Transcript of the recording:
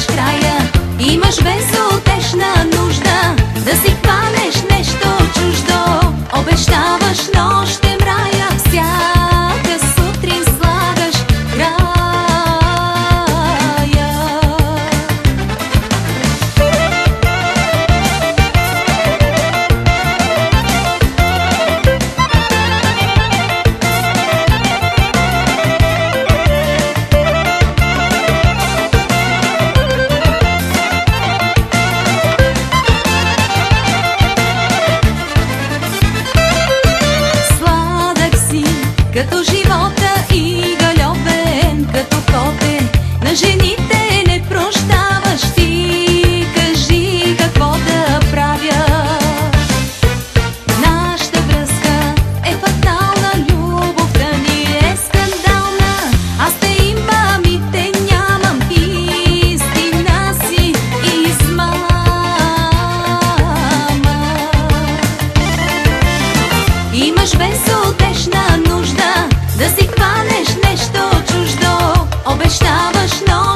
слагаш края. Имаш безутешна нужда да си хванеш нещо чуждо. Обещаваш нощем рая, всяка сутрин слагаш края. Като живота и галюбен, като коте, на жените не прощаваш ти. Кажи какво да правя. Нашата връзка е фатална, любовта ни е скандална. Аз те имам и те нямам, истина си измама. Имаш безутешна нужда да си хванеш нещо чуждо. Обещаваш, но